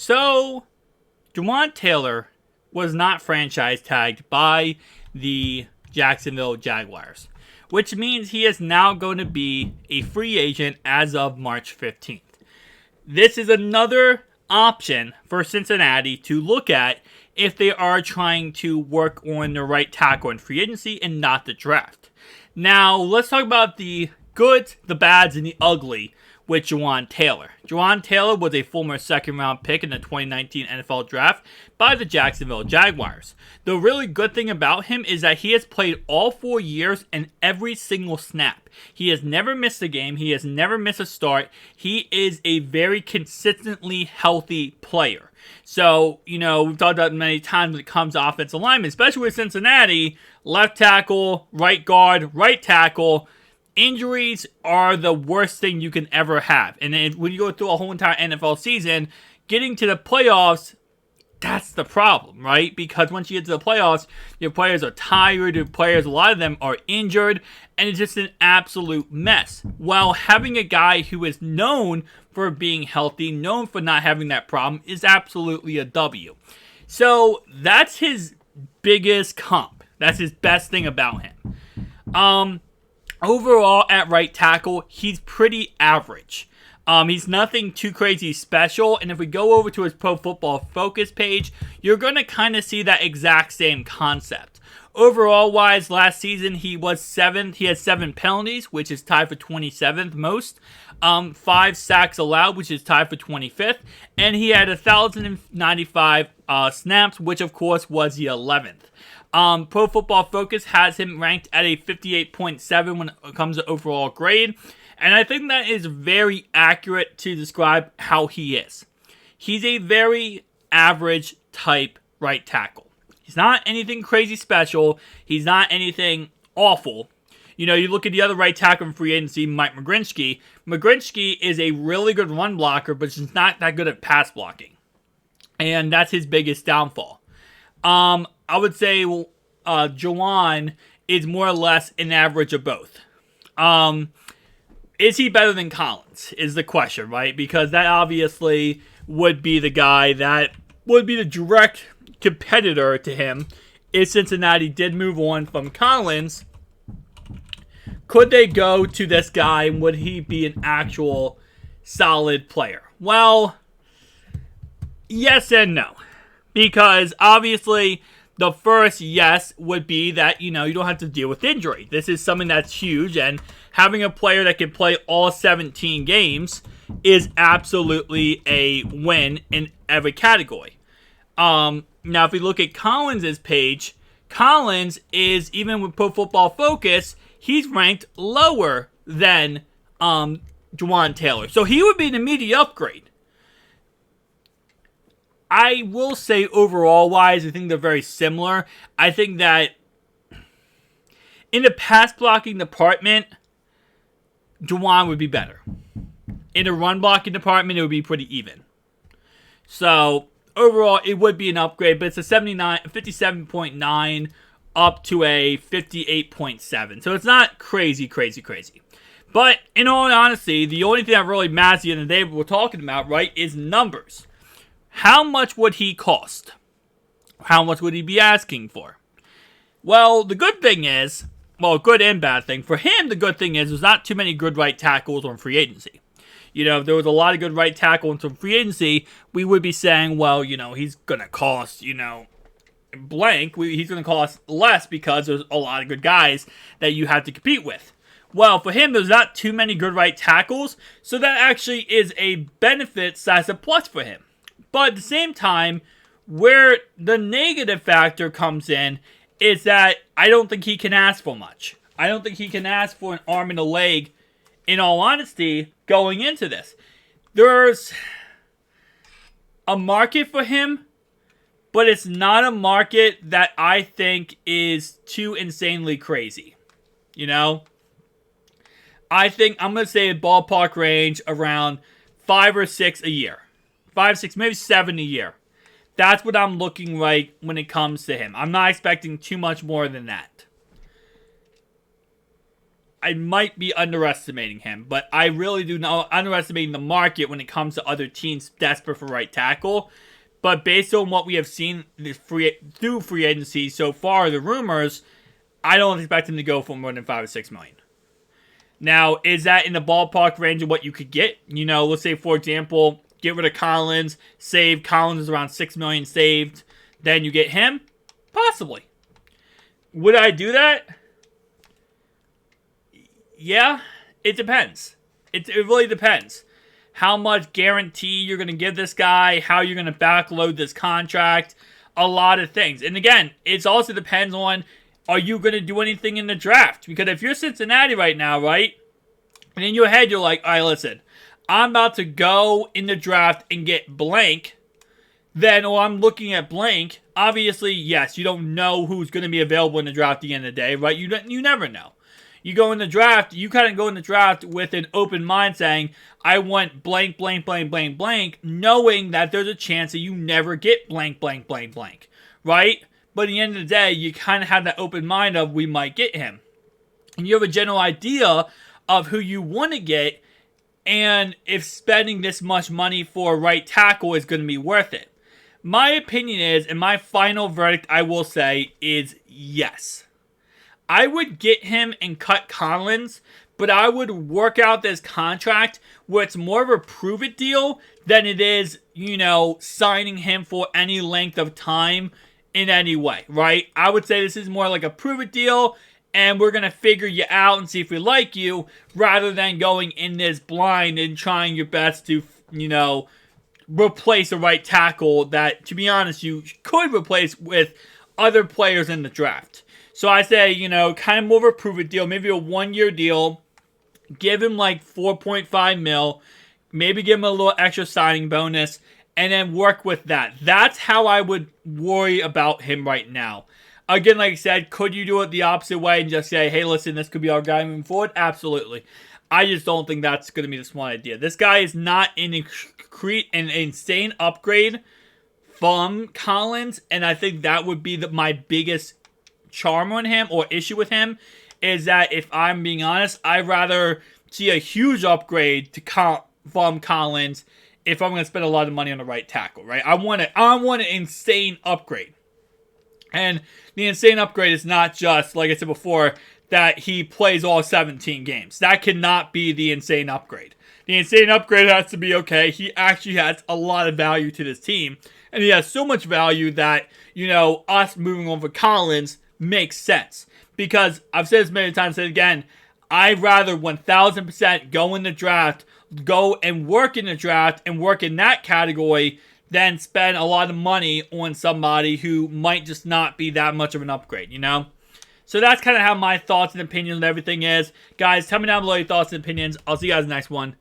So, Jawaan Taylor was not franchise tagged by the Jacksonville Jaguars, which means he is now going to be a free agent as of March 15th. This is another option for Cincinnati to look at if they are trying to work on the right tackle in free agency and not the draft. Now, let's talk about the goods, the bads, and the ugly with Jawaan Taylor. Jawaan Taylor was a former second-round pick in the 2019 NFL Draft by the Jacksonville Jaguars. The really good thing about him is that he has played all 4 years and every single snap. He has never missed a game. He has never missed a start. He is a very consistently healthy player. So, we've talked about it many times when it comes to offensive linemen, especially with Cincinnati, left tackle, right guard, right tackle. Injuries are the worst thing you can ever have. And when you go through a whole entire NFL season, getting to the playoffs, that's the problem, right? Because once you get to the playoffs, your players are tired, a lot of them are injured, and it's just an absolute mess. While having a guy who is known for being healthy, known for not having that problem, is absolutely a W. So that's his biggest comp. That's his best thing about him. Overall, at right tackle, he's pretty average. He's nothing too crazy special, and if we go over to his Pro Football Focus page, you're going to kind of see that exact same concept. Overall-wise, last season, he was 7th. He had 7 penalties, which is tied for 27th most. 5 sacks allowed, which is tied for 25th. And he had 1,095 snaps, which, of course, was the 11th. Pro Football Focus has him ranked at a 58.7 when it comes to overall grade. And I think that is very accurate to describe how he is. He's a very average type right tackle. He's not anything crazy special. He's not anything awful. You look at the other right tackle in free agency, Mike McGlinchey. McGlinchey is a really good run blocker, but he's not that good at pass blocking. And that's his biggest downfall. I would say Jawaan is more or less an average of both. Is he better than Collins is the question, right? Because that obviously would be the guy that would be the direct competitor to him if Cincinnati did move on from Collins. Could they go to this guy, and would he be an actual solid player? Well, yes and no. Because obviously the first yes would be that, you don't have to deal with injury. This is something that's huge, and having a player that can play all 17 games is absolutely a win in every category. Now, if we look at Collins' page, Collins is, even with Pro Football Focus, he's ranked lower than Jawaan Taylor. So he would be an immediate upgrade. I will say overall-wise, I think they're very similar. I think that in the pass-blocking department, Jawaan would be better. In the run-blocking department, it would be pretty even. So, overall, it would be an upgrade, but it's a 57.9 up to a 58.7. So it's not crazy. But, in all honesty, the only thing that really matters at the end of the day, what we're talking about, right, is numbers. How much would he cost? How much would he be asking for? Well, the good thing is, good and bad thing. For him, the good thing is there's not too many good right tackles on free agency. If there was a lot of good right tackle on some free agency, we would be saying, he's going to cost, blank. He's going to cost less because there's a lot of good guys that you have to compete with. Well, for him, there's not too many good right tackles, so that actually is a benefit / a plus for him. But at the same time, where the negative factor comes in is that I don't think he can ask for much. I don't think he can ask for an arm and a leg, in all honesty, going into this. There's a market for him, but it's not a market that I think is too insanely crazy. I think I'm going to say a ballpark range around 5 or 6 a year. 5, 6, maybe 7 a year. That's what I'm looking like when it comes to him. I'm not expecting too much more than that. I might be underestimating him, but I really do not underestimating the market when it comes to other teams desperate for right tackle. But based on what we have seen through free agency so far, the rumors, I don't expect him to go for more than $5 or $6 million. Now, is that in the ballpark range of what you could get? Let's say, for example, get rid of Collins, save Collins is around $6 million saved, then you get him? Possibly. Would I do that? Yeah, it depends. It really depends. How much guarantee you're going to give this guy, how you're going to backload this contract, a lot of things. And again, it also depends on, are you going to do anything in the draft? Because if you're Cincinnati right now, right, and in your head you're like, all right, listen, I'm about to go in the draft and get blank, then, or I'm looking at blank, obviously, yes, you don't know who's going to be available in the draft at the end of the day, right? You never know. You go in the draft, you kind of go in the draft with an open mind saying, I want blank, blank, blank, blank, blank, knowing that there's a chance that you never get blank, blank, blank, blank, right? But at the end of the day, you kind of have that open mind of, we might get him. And you have a general idea of who you want to get, and if spending this much money for a right tackle is going to be worth it. My opinion is, and my final verdict, I will say, is yes. I would get him and cut Collins, but I would work out this contract where it's more of a prove-it deal than it is, signing him for any length of time in any way, right? I would say this is more like a prove-it deal, and we're going to figure you out and see if we like you, rather than going in this blind and trying your best to, replace a right tackle that, to be honest, you could replace with other players in the draft. So I say, kind of more of a prove-it deal, maybe a 1-year deal, give him like $4.5 million, maybe give him a little extra signing bonus, and then work with that. That's how I would worry about him right now. Again, like I said, could you do it the opposite way and just say, hey, listen, this could be our guy moving forward? Absolutely. I just don't think that's going to be the smart idea. This guy is not an insane upgrade from Collins, and I think that would be my biggest charm on him or issue with him, is that if I'm being honest, I'd rather see a huge upgrade from Collins if I'm going to spend a lot of money on the right tackle, right? I want an insane upgrade. And the insane upgrade is not just, like I said before, that he plays all 17 games. That cannot be the insane upgrade. The insane upgrade has to be, okay, he actually has a lot of value to this team. And he has so much value that, us moving over Collins makes sense. Because I've said this many times, and again, I'd rather 1000% go in the draft, go and work in the draft and work in that category than spend a lot of money on somebody who might just not be that much of an upgrade, So that's kind of how my thoughts and opinions and everything is. Guys, tell me down below your thoughts and opinions. I'll see you guys in the next one.